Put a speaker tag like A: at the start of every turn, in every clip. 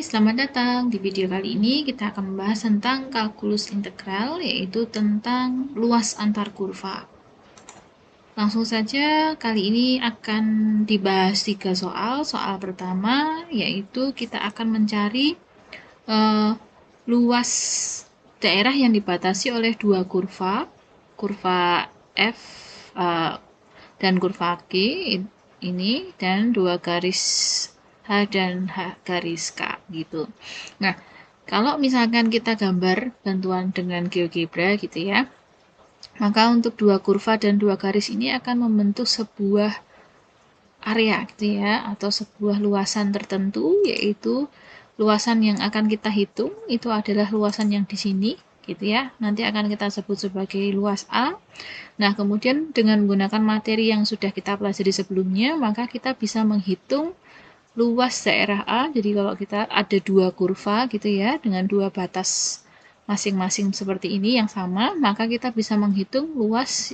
A: Selamat datang. Di video kali ini kita akan membahas tentang kalkulus integral, yaitu tentang luas antar kurva. Langsung saja, kali ini akan dibahas 3 soal. Soal pertama, yaitu kita akan mencari luas daerah yang dibatasi oleh dua kurva, kurva F dan kurva G ini, dan dua garis H dan H garis K gitu. Nah, kalau misalkan kita gambar bantuan dengan GeoGebra gitu ya, maka untuk dua kurva dan dua garis ini akan membentuk sebuah area gitu ya, atau sebuah luasan tertentu, yaitu luasan yang akan kita hitung itu adalah luasan yang di sini gitu ya. Nanti akan kita sebut sebagai luas A. Nah, kemudian dengan menggunakan materi yang sudah kita pelajari sebelumnya, maka kita bisa menghitung luas daerah A. Jadi kalau kita ada dua kurva gitu ya, dengan dua batas masing-masing seperti ini yang sama, maka kita bisa menghitung luas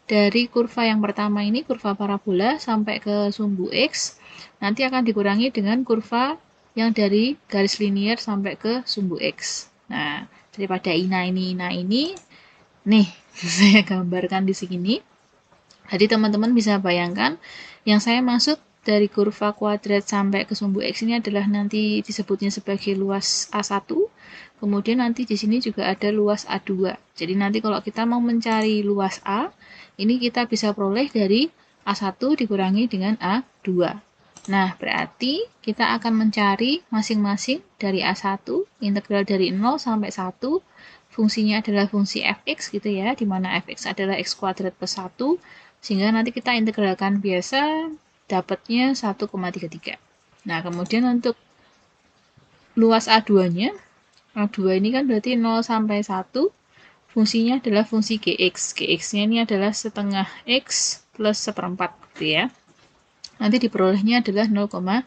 A: dari kurva yang pertama ini, kurva parabola sampai ke sumbu X, nanti akan dikurangi dengan kurva yang dari garis linier sampai ke sumbu X. Nah, daripada ina ini, nih saya gambarkan di sini. Jadi teman-teman bisa bayangkan yang saya maksud dari kurva kuadrat sampai ke sumbu X ini adalah nanti disebutnya sebagai luas A1. Kemudian nanti di sini juga ada luas A2. Jadi nanti kalau kita mau mencari luas A, ini kita bisa peroleh dari A1 dikurangi dengan A2. Nah, berarti kita akan mencari masing-masing dari A1, integral dari 0 sampai 1, fungsinya adalah fungsi fx gitu ya, di mana fx adalah x kuadrat plus 1, sehingga nanti kita integralkan biasa, dapatnya 1,33. Nah, kemudian untuk luas A2-nya, A2 ini kan berarti 0 sampai 1, fungsinya adalah fungsi gx. Gx-nya ini adalah setengah x plus seperempat gitu ya. Nanti diperolehnya adalah 0,5,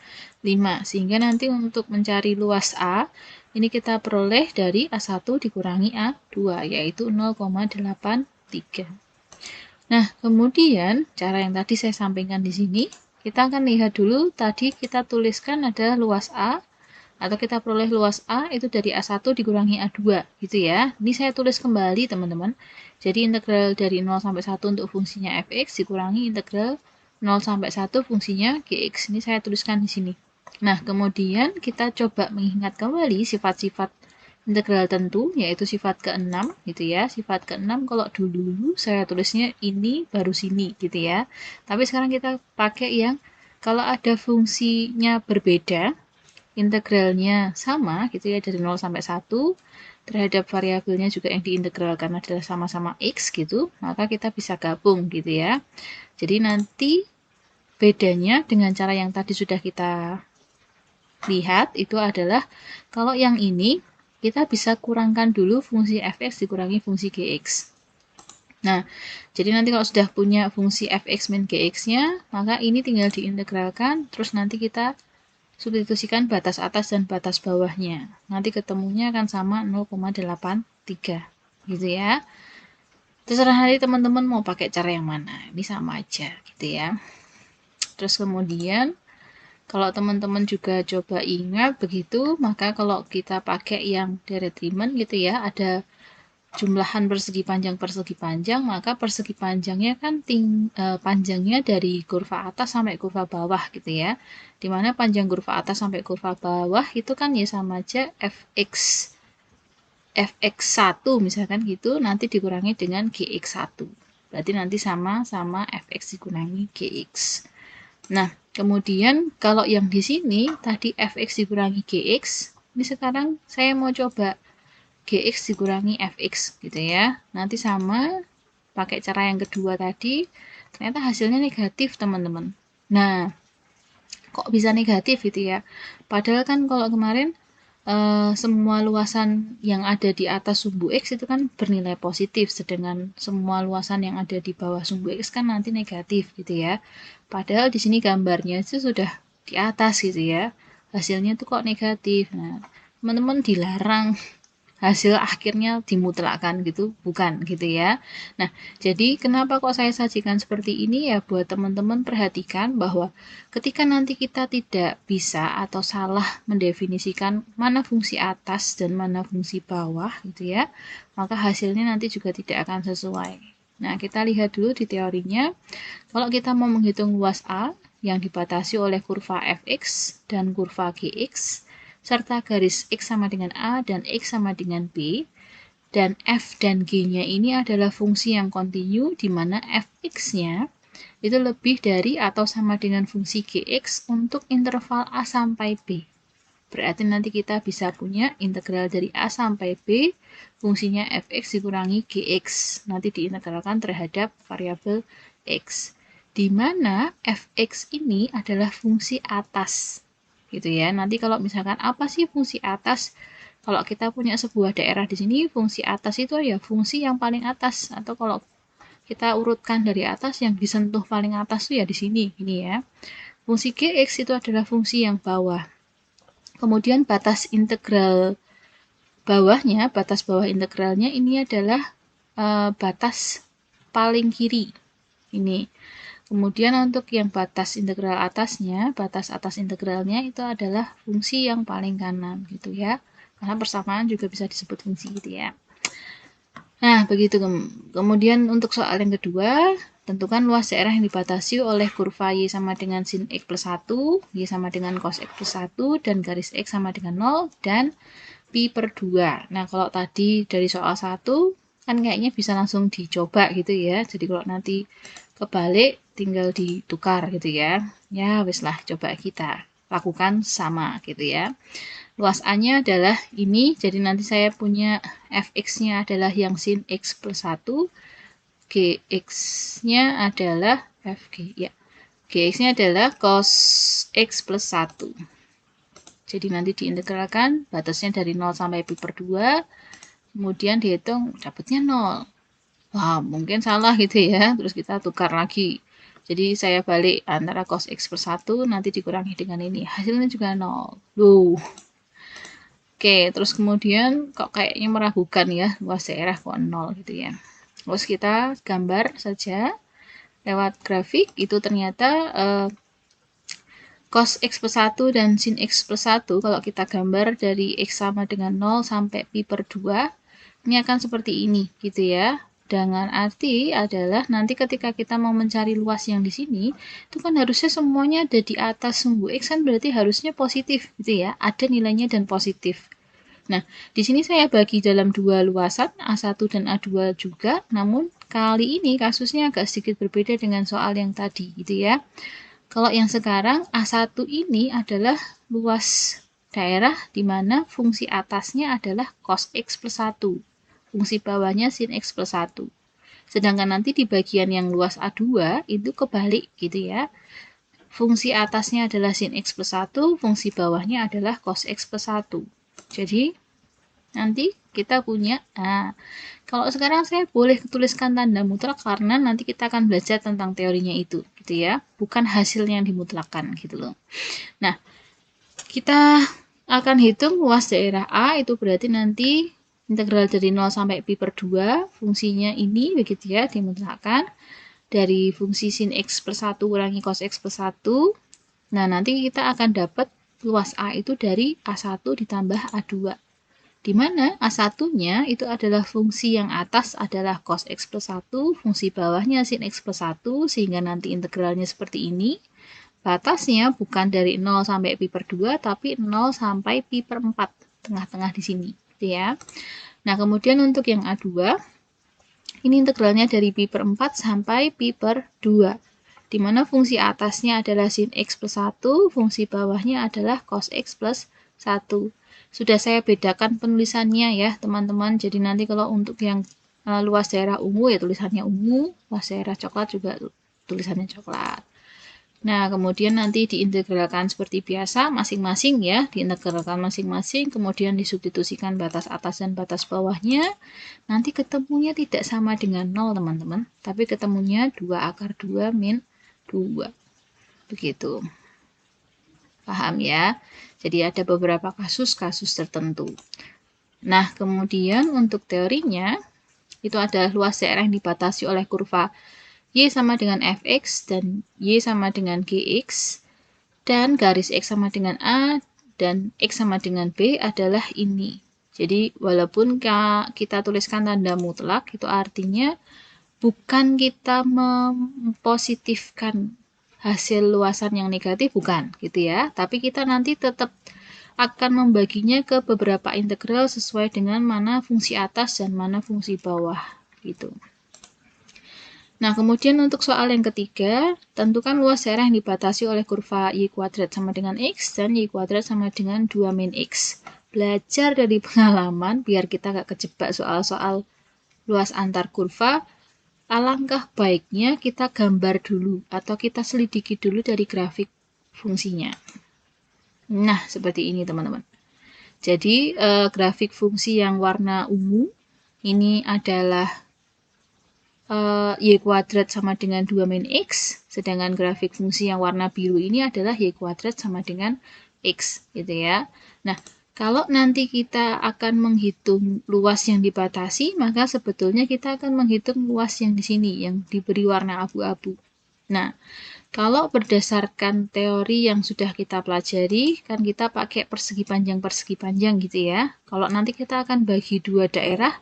A: sehingga nanti untuk mencari luas A, ini kita peroleh dari A1 dikurangi A2, yaitu 0,83. Nah, kemudian cara yang tadi saya sampaikan di sini, kita akan lihat dulu tadi kita tuliskan ada luas A, atau kita peroleh luas A itu dari A1 dikurangi A2 gitu ya. Ini saya tulis kembali teman-teman. Jadi integral dari 0 sampai 1 untuk fungsinya fx dikurangi integral 0 sampai 1 fungsinya gx. Ini saya tuliskan di sini. Nah, kemudian kita coba mengingat kembali sifat-sifat integral tentu, yaitu sifat ke-6 gitu ya. Sifat ke-6 kalau dulu saya tulisnya ini baru sini gitu ya. Tapi sekarang kita pakai yang kalau ada fungsinya berbeda, integralnya sama gitu ya, dari 0 sampai 1, terhadap variabelnya juga yang diintegralkan adalah sama-sama x gitu, maka kita bisa gabung gitu ya. Jadi nanti bedanya dengan cara yang tadi sudah kita lihat itu adalah kalau yang ini kita bisa kurangkan dulu fungsi fx dikurangi fungsi gx. Nah, jadi nanti kalau sudah punya fungsi fx min gx-nya, maka ini tinggal diintegralkan, terus nanti kita substitusikan batas atas dan batas bawahnya. Nanti ketemunya akan sama 0,83 gitu ya. Terserah nanti teman-teman mau pakai cara yang mana. Ini sama aja gitu ya. Terus kemudian kalau teman-teman juga coba ingat begitu, maka kalau kita pakai yang direct Riemann gitu ya, ada jumlahan persegi panjang, maka persegi panjangnya kan panjangnya dari kurva atas sampai kurva bawah gitu ya. Dimana panjang kurva atas sampai kurva bawah itu kan ya sama aja fx1 misalkan gitu, nanti dikurangi dengan gx1. Berarti nanti sama fx dikurangi gx. Nah, kemudian kalau yang di sini tadi fx dikurangi gx, ini sekarang saya mau coba gx dikurangi fx gitu ya. Nanti sama pakai cara yang kedua tadi, ternyata hasilnya negatif teman-teman. Nah, kok bisa negatif gitu ya? Padahal kan kalau kemarin semua luasan yang ada di atas sumbu x itu kan bernilai positif, sedangkan semua luasan yang ada di bawah sumbu x kan nanti negatif gitu ya. Padahal di sini gambarnya itu sudah di atas gitu ya. Hasilnya tuh kok negatif. Nah, teman-teman dilarang hasil akhirnya dimutlakkan gitu, bukan gitu ya. Nah, jadi kenapa kok saya sajikan seperti ini ya, buat teman-teman perhatikan bahwa ketika nanti kita tidak bisa atau salah mendefinisikan mana fungsi atas dan mana fungsi bawah gitu ya, maka hasilnya nanti juga tidak akan sesuai. Nah, kita lihat dulu di teorinya. Kalau kita mau menghitung luas A yang dibatasi oleh kurva fx dan kurva gx, serta garis X sama dengan A dan X sama dengan B, dan F dan G-nya ini adalah fungsi yang kontinu, di mana Fx-nya itu lebih dari atau sama dengan fungsi Gx untuk interval A sampai B. Berarti nanti kita bisa punya integral dari A sampai B, fungsinya Fx dikurangi Gx, nanti diintegralkan terhadap variabel X. Di mana Fx ini adalah fungsi atas gitu ya. Nanti kalau misalkan apa sih fungsi atas? Kalau kita punya sebuah daerah di sini, fungsi atas itu ya fungsi yang paling atas, atau kalau kita urutkan dari atas yang disentuh paling atas itu ya di sini, ini ya. Fungsi gx itu adalah fungsi yang bawah. Kemudian batas integral bawahnya, batas bawah integralnya ini adalah batas paling kiri. Ini. Kemudian untuk yang batas integral atasnya, batas atas integralnya itu adalah fungsi yang paling kanan gitu ya. Karena persamaan juga bisa disebut fungsi gitu ya. Nah, begitu. Kemudian untuk soal yang kedua, tentukan luas daerah yang dibatasi oleh kurva Y sama dengan sin X plus 1, Y sama dengan cos X plus 1, dan garis X sama dengan 0, dan pi per 2. Nah, kalau tadi dari soal 1, kan kayaknya bisa langsung dicoba gitu ya. Jadi kalau nanti kebalik tinggal ditukar gitu ya. Ya wis lah, coba kita lakukan sama gitu ya. Luas A-nya adalah ini, jadi nanti saya punya fx-nya adalah yang sin x plus 1, gx-nya adalah fg ya. Gx-nya adalah cos x plus 1. Jadi nanti diintegralkan, batasnya dari 0 sampai pi per 2, kemudian dihitung dapatnya 0. Wah, mungkin salah gitu ya. Terus kita tukar lagi. Jadi saya balik antara cos X per 1 nanti dikurangi dengan ini. Hasilnya juga 0. Loh. Oke, terus kemudian kok kayaknya meragukan ya, luas daerah kok 0 gitu ya. Terus kita gambar saja lewat grafik, itu ternyata cos X plus 1 dan sin X plus 1 kalau kita gambar dari X sama dengan 0 sampai pi per 2, ini akan seperti ini gitu ya. Dengan arti adalah nanti ketika kita mau mencari luas yang di sini, itu kan harusnya semuanya ada di atas sumbu X, kan berarti harusnya positif gitu ya, ada nilainya dan positif. Nah, di sini saya bagi dalam dua luasan, A1 dan A2 juga, namun kali ini kasusnya agak sedikit berbeda dengan soal yang tadi gitu ya. Kalau yang sekarang A1 ini adalah luas daerah di mana fungsi atasnya adalah cos X plus 1. Fungsi bawahnya sin X plus 1. Sedangkan nanti di bagian yang luas A2 itu kebalik gitu ya. Fungsi atasnya adalah sin X plus 1, fungsi bawahnya adalah cos X plus 1. Jadi nanti kita punya, nah, kalau sekarang saya boleh tuliskan tanda mutlak karena nanti kita akan belajar tentang teorinya itu gitu ya, bukan hasilnya yang dimutlakkan gitu loh. Nah, kita akan hitung luas daerah A, itu berarti nanti integral dari 0 sampai pi per 2, fungsinya ini begitu ya, dimutlakkan dari fungsi sin X per 1 kurangi cos X per 1. Nah, nanti kita akan dapat luas A itu dari A1 ditambah A2. Di mana A1-nya itu adalah fungsi yang atas adalah cos X plus 1, fungsi bawahnya sin X plus 1, sehingga nanti integralnya seperti ini. Batasnya bukan dari 0 sampai pi per 2, tapi 0 sampai pi per 4, tengah-tengah di sini. Gitu ya. Nah, kemudian untuk yang A2, ini integralnya dari pi per 4 sampai pi per 2. Di mana fungsi atasnya adalah sin X plus 1, fungsi bawahnya adalah cos X plus 1. Sudah saya bedakan penulisannya ya teman-teman, jadi nanti kalau untuk yang luas daerah ungu ya tulisannya ungu, luas daerah coklat juga tulisannya coklat. Nah, kemudian nanti diintegralkan seperti biasa masing-masing ya, diintegralkan masing-masing, kemudian disubstitusikan batas atas dan batas bawahnya. Nanti ketemunya tidak sama dengan 0 teman-teman, tapi ketemunya 2 akar 2 min 2. Begitu. Paham ya? Jadi ada beberapa kasus-kasus tertentu. Nah, kemudian untuk teorinya, itu adalah luas daerah yang dibatasi oleh kurva Y sama dengan Fx dan Y sama dengan Gx, dan garis X sama dengan A dan X sama dengan B adalah ini. Jadi, walaupun kita tuliskan tanda mutlak, itu artinya bukan kita mempositifkan hasil luasan yang negatif, bukan, gitu ya. Tapi kita nanti tetap akan membaginya ke beberapa integral sesuai dengan mana fungsi atas dan mana fungsi bawah, gitu. Nah, kemudian untuk soal yang ketiga, tentukan luas daerah yang dibatasi oleh kurva Y kuadrat sama dengan X dan Y kuadrat sama dengan 2 min X. Belajar dari pengalaman biar kita nggak kejebak soal-soal luas antar kurva, alangkah baiknya kita gambar dulu atau kita selidiki dulu dari grafik fungsinya. Nah, seperti ini teman-teman. Jadi, grafik fungsi yang warna ungu ini adalah Y kuadrat sama dengan 2 min X, sedangkan grafik fungsi yang warna biru ini adalah Y kuadrat sama dengan X, gitu ya. Nah, kalau nanti kita akan menghitung luas yang dibatasi, maka sebetulnya kita akan menghitung luas yang di sini, yang diberi warna abu-abu. Nah, kalau berdasarkan teori yang sudah kita pelajari, kan kita pakai persegi panjang gitu ya. Kalau nanti kita akan bagi dua daerah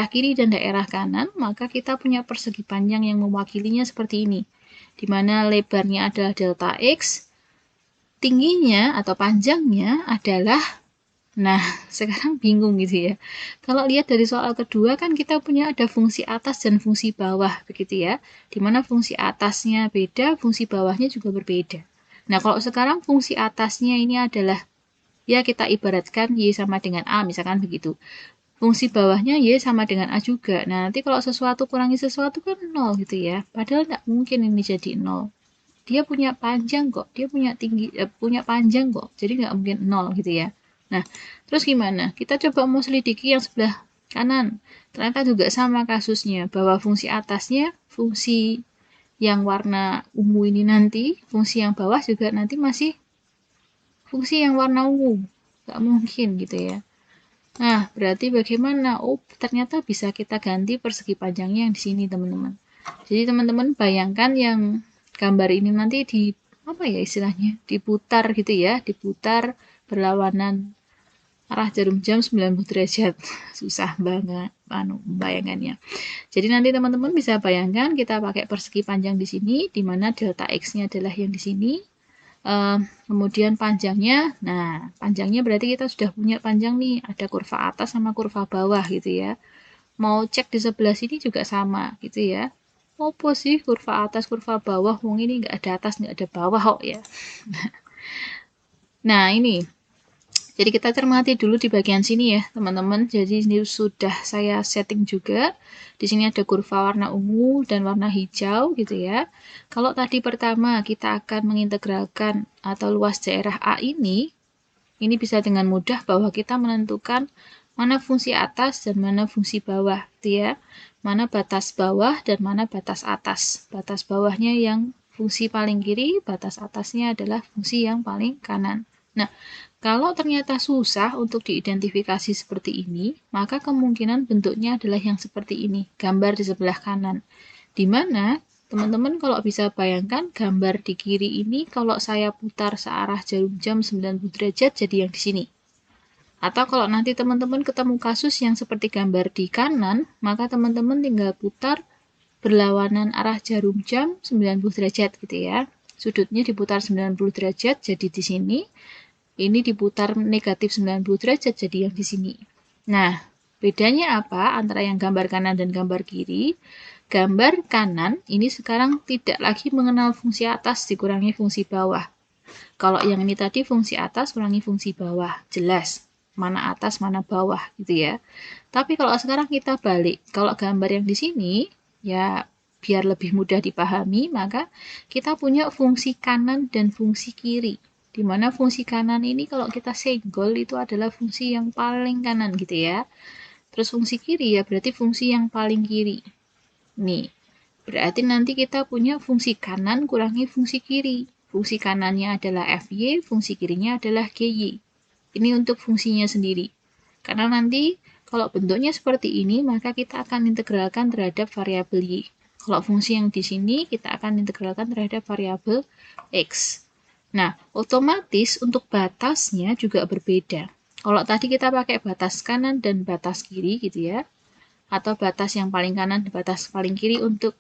A: kiri dan daerah kanan, maka kita punya persegi panjang yang mewakilinya seperti ini, di mana lebarnya adalah delta X, tingginya atau panjangnya adalah, nah sekarang bingung gitu ya. Kalau lihat dari soal kedua kan kita punya ada fungsi atas dan fungsi bawah, begitu ya, di mana fungsi atasnya beda, fungsi bawahnya juga berbeda. Nah, kalau sekarang fungsi atasnya ini adalah, ya kita ibaratkan Y sama dengan A, misalkan begitu. Fungsi bawahnya Y sama dengan A juga. Nah, nanti kalau sesuatu kurangi sesuatu kan 0 gitu ya. Padahal nggak mungkin ini jadi 0. Dia punya panjang kok, dia punya tinggi, punya panjang kok. Jadi nggak mungkin 0 gitu ya. Nah, terus gimana? Kita coba mau selidiki yang sebelah kanan. Ternyata juga sama kasusnya, bahwa fungsi atasnya, fungsi yang warna ungu ini nanti, fungsi yang bawah juga nanti masih fungsi yang warna ungu. Nggak mungkin gitu ya. Nah, berarti bagaimana? Oh, ternyata bisa kita ganti persegi panjangnya yang di sini, teman-teman. Jadi, teman-teman bayangkan yang gambar ini nanti di, apa ya istilahnya, diputar gitu ya, diputar berlawanan arah jarum jam 90 derajat. Susah banget bayangannya. Jadi, nanti teman-teman bisa bayangkan kita pakai persegi panjang di sini, di mana delta X-nya adalah yang di sini. Kemudian panjangnya, nah panjangnya berarti kita sudah punya panjang nih, ada kurva atas sama kurva bawah gitu ya. Mau cek di sebelah sini juga sama gitu ya. Apa sih kurva atas kurva bawah, wong ini nggak ada atas nggak ada bawah kok ya. Nah ini, jadi kita cermati dulu di bagian sini ya teman-teman. Jadi ini sudah saya setting juga. Di sini ada kurva warna ungu dan warna hijau gitu ya. Kalau tadi pertama kita akan mengintegralkan atau luas daerah A ini bisa dengan mudah bahwa kita menentukan mana fungsi atas dan mana fungsi bawah gitu ya. Mana batas bawah dan mana batas atas. Batas bawahnya yang fungsi paling kiri, batas atasnya adalah fungsi yang paling kanan. Nah, kalau ternyata susah untuk diidentifikasi seperti ini, maka kemungkinan bentuknya adalah yang seperti ini, gambar di sebelah kanan. Di mana teman-teman kalau bisa bayangkan gambar di kiri ini kalau saya putar searah jarum jam 90 derajat jadi yang di sini. Atau kalau nanti teman-teman ketemu kasus yang seperti gambar di kanan, maka teman-teman tinggal putar berlawanan arah jarum jam 90 derajat gitu ya. Sudutnya diputar 90 derajat jadi di sini. Ini diputar negatif 90 derajat jadi yang di sini. Nah, bedanya apa antara yang gambar kanan dan gambar kiri? Gambar kanan ini sekarang tidak lagi mengenal fungsi atas dikurangi fungsi bawah. Kalau yang ini tadi fungsi atas kurangi fungsi bawah, jelas mana atas mana bawah gitu ya. Tapi kalau sekarang kita balik, kalau gambar yang di sini ya biar lebih mudah dipahami, maka kita punya fungsi kanan dan fungsi kiri. Di mana fungsi kanan ini kalau kita senggol itu adalah fungsi yang paling kanan gitu ya. Terus fungsi kiri ya berarti fungsi yang paling kiri. Nih, berarti nanti kita punya fungsi kanan kurangi fungsi kiri. Fungsi kanannya adalah FY, fungsi kirinya adalah GY. Ini untuk fungsinya sendiri. Karena nanti kalau bentuknya seperti ini, maka kita akan integralkan terhadap variabel Y. Kalau fungsi yang di sini, kita akan integralkan terhadap variabel X. Nah, otomatis untuk batasnya juga berbeda. Kalau tadi kita pakai batas kanan dan batas kiri gitu ya, atau batas yang paling kanan dan batas paling kiri untuk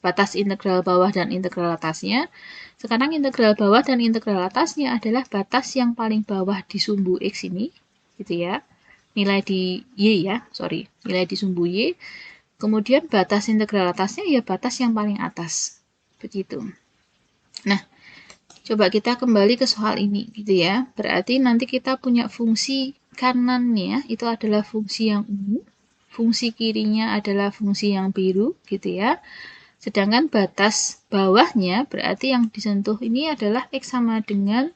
A: batas integral bawah dan integral atasnya. Sekarang integral bawah dan integral atasnya adalah batas yang paling bawah di sumbu X ini, gitu ya. Nilai di Y ya, nilai di sumbu Y. Kemudian batas integral atasnya ya batas yang paling atas. Begitu. Nah, coba kita kembali ke soal ini gitu ya. Berarti nanti kita punya fungsi kanannya itu adalah fungsi yang ungu, fungsi kirinya adalah fungsi yang biru gitu ya. Sedangkan batas bawahnya berarti yang disentuh ini adalah X sama dengan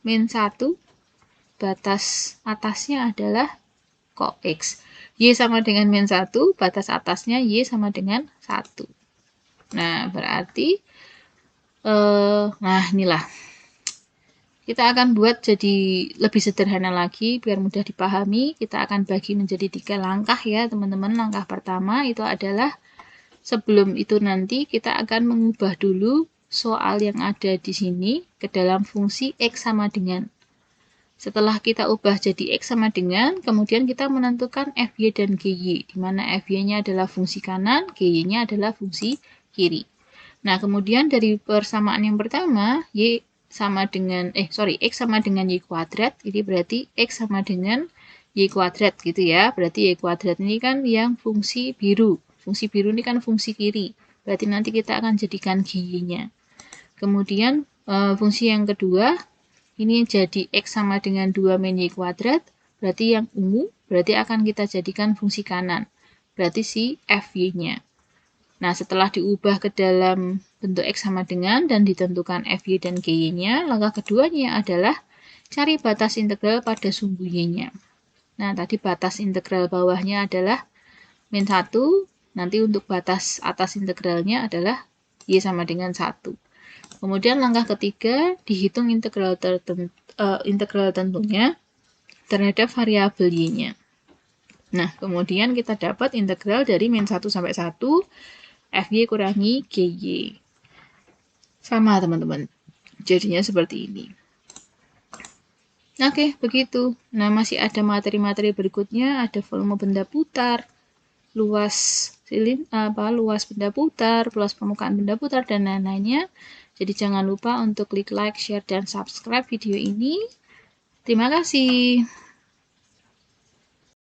A: min 1, batas atasnya adalah kok X. Y sama dengan min 1, batas atasnya Y sama dengan 1. Nah, berarti, nah inilah. Kita akan buat jadi lebih sederhana lagi, biar mudah dipahami. Kita akan bagi menjadi 3 langkah ya, teman-teman. Langkah pertama itu adalah, sebelum itu nanti kita akan mengubah dulu soal yang ada di sini ke dalam fungsi X sama dengan. Setelah kita ubah jadi X sama dengan, kemudian kita menentukan FY dan GY, di mana FY-nya adalah fungsi kanan, GY-nya adalah fungsi kiri. Nah, kemudian dari persamaan yang pertama, X sama dengan Y kuadrat, ini berarti X sama dengan Y kuadrat gitu ya. Berarti Y kuadrat ini kan yang fungsi biru. Fungsi biru ini kan fungsi kiri. Berarti nanti kita akan jadikan GY-nya. Kemudian fungsi yang kedua, ini jadi X sama dengan 2 min Y kuadrat, berarti yang ungu, berarti akan kita jadikan fungsi kanan. Berarti si FY-nya. Nah, setelah diubah ke dalam bentuk X sama dengan dan ditentukan FY dan GY-nya, langkah keduanya adalah cari batas integral pada sumbu Y-nya. Nah, tadi batas integral bawahnya adalah min 1, nanti untuk batas atas integralnya adalah Y sama dengan 1. Kemudian langkah ketiga, dihitung integral tentunya terhadap variabel Y-nya. Nah, kemudian kita dapat integral dari min 1 sampai 1, FY kurangi GY. Sama teman-teman, jadinya seperti ini. Oke, begitu. Nah, masih ada materi-materi berikutnya, ada volume benda putar, luas benda putar, luas permukaan benda putar, dan lain-lainnya. Jadi jangan lupa untuk klik like, share, dan subscribe video ini. Terima kasih.